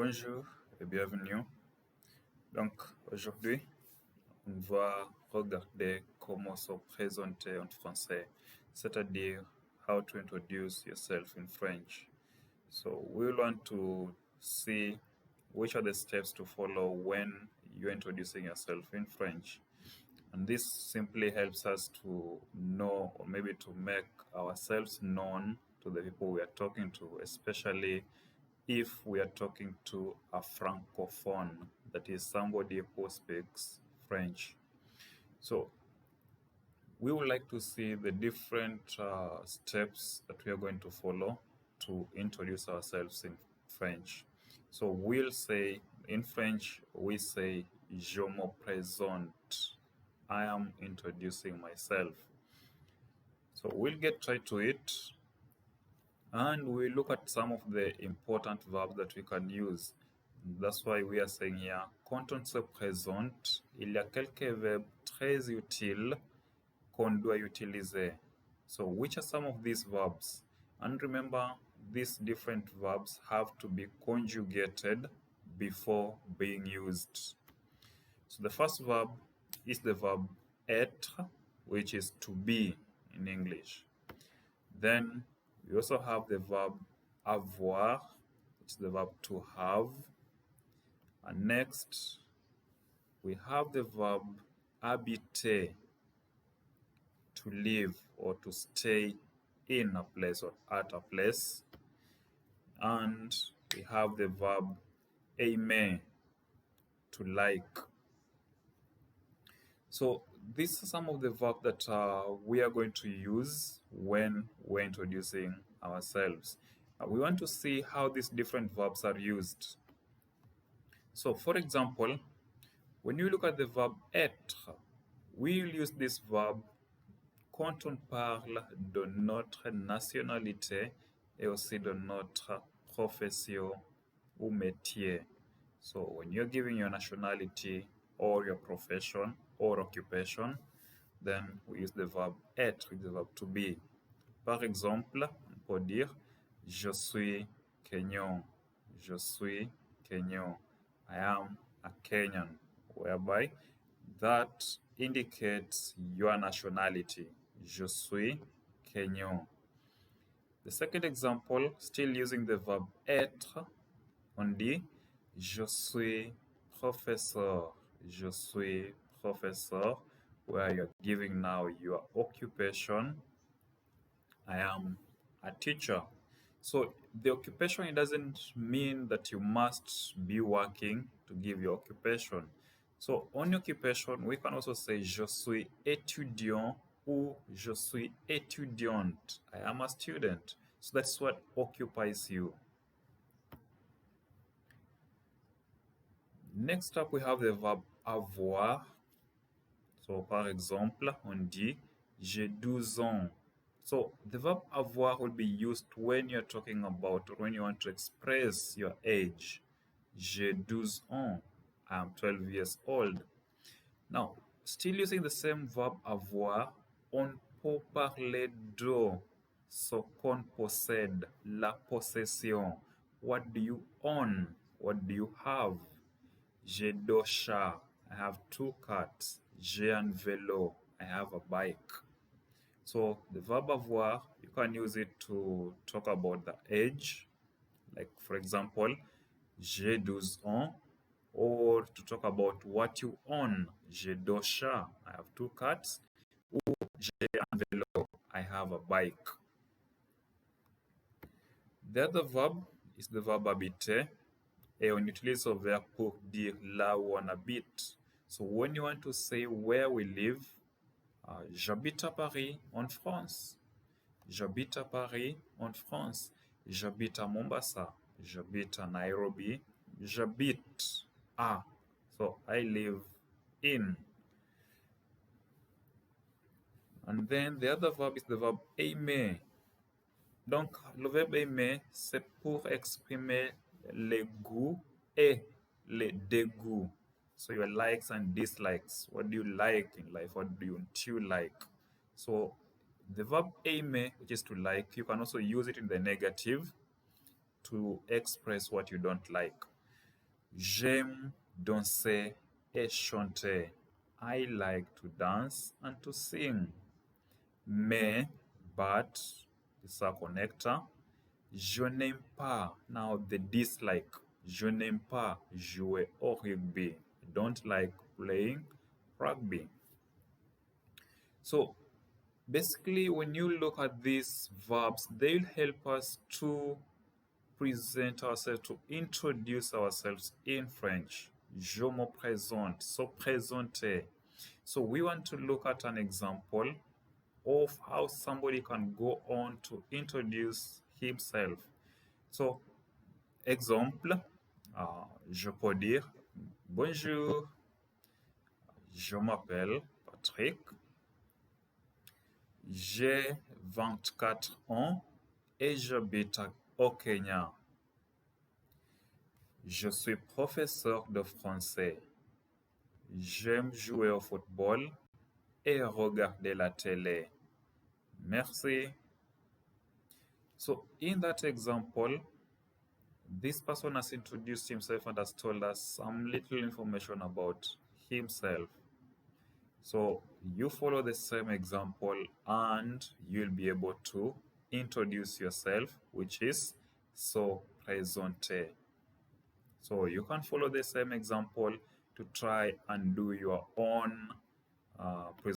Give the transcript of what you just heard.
Bonjour et bienvenue. Donc aujourd'hui, on va regarder comment se présenter en français, c'est-à-dire how to introduce yourself in French. So we want to see which are the steps to follow when you're introducing yourself in French. And this simply helps us to know or maybe to make ourselves known to the people we are talking to, especially if we are talking to a francophone, that is somebody who speaks French. So we would like to see the different steps that we are going to follow to introduce ourselves in French. So we'll say, in French, we say, je me présente. I am introducing myself. So we'll get right to it. And we look at some of the important verbs that we can use. That's why we are saying here, quand on se présente, il y a quelques verbes très utiles qu'on doit utiliser. So which are some of these verbs? And remember, these different verbs have to be conjugated before being used. So the first verb is the verb être, which is to be in English. Then we also have the verb avoir, which is the verb to have. And next, we have the verb habiter, to live or to stay in a place or at a place. And we have the verb aimer, to like. So these are some of the verbs that we are going to use when we're introducing ourselves. We want to see how these different verbs are used. So for example, when you look at the verb être, we'll use this verb quand on parle de notre nationalité et aussi de notre profession ou métier. So when you're giving your nationality or your profession or occupation, then we use the verb être, the verb to be. Par exemple, on peut dire je suis Kenyan. Je suis Kenyan. I am a Kenyan, whereby that indicates your nationality. Je suis Kenyan. The second example, still using the verb être, on dit je suis professeur. Je suis professeur, where you're giving now your occupation. I am a teacher. So the occupation, it doesn't mean that you must be working to give your occupation. So on occupation, we can also say je suis étudiant ou je suis étudiante. I am a student. So that's what occupies you. Next up, we have the verb avoir. So par exemple, on dit j'ai 12 ans. So the verb avoir will be used when you're talking about, or when you want to express your age. J'ai 12 ans. I am 12 years old. Now, still using the same verb avoir, on peut parler de ce qu'on possède, la possession. What do you own? What do you have? J'ai 2 chats. I have 2 cats. J'ai un vélo. I have a bike. So the verb avoir, you can use it to talk about the age. Like for example, j'ai 12 ans. Or to talk about what you own. J'ai 2 chats. I have 2 cats. Ou j'ai un vélo. I have a bike. The other verb is the verb habiter. Et on utilise ce verbe pour dire là où on habite. So when you want to say where we live, j'habite à Paris, en France. J'habite à Paris, en France. J'habite à Mombasa. J'habite à Nairobi. J'habite à. So I live in. And then the other verb is the verb aimer. Donc, le verbe aimer, c'est pour exprimer les goûts et les dégoûts. So your likes and dislikes. What do you like in life? What don't you like? So the verb aimer, which is to like, you can also use it in the negative to express what you don't like. J'aime danser et chanter. I like to dance and to sing. Mais, but, c'est a connector. Je n'aime pas. Now the dislike. Je n'aime pas jouer au rugby. I don't like playing rugby. So basically, when you look at these verbs, they'll help us to present ourselves, to introduce ourselves in French. Je me présente, so présenter. So we want to look at an example of how somebody can go on to introduce himself. So, exemple, je peux dire bonjour, je m'appelle Patrick, j'ai 24 ans et j'habite au Kenya. Je suis professeur de français. J'aime jouer au football et regarder la télé. Merci. So, in that example, this person has introduced himself and has told us some little information about himself. So you follow the same example and you'll be able to introduce yourself, which is so présenter. So you can follow the same example to try and do your own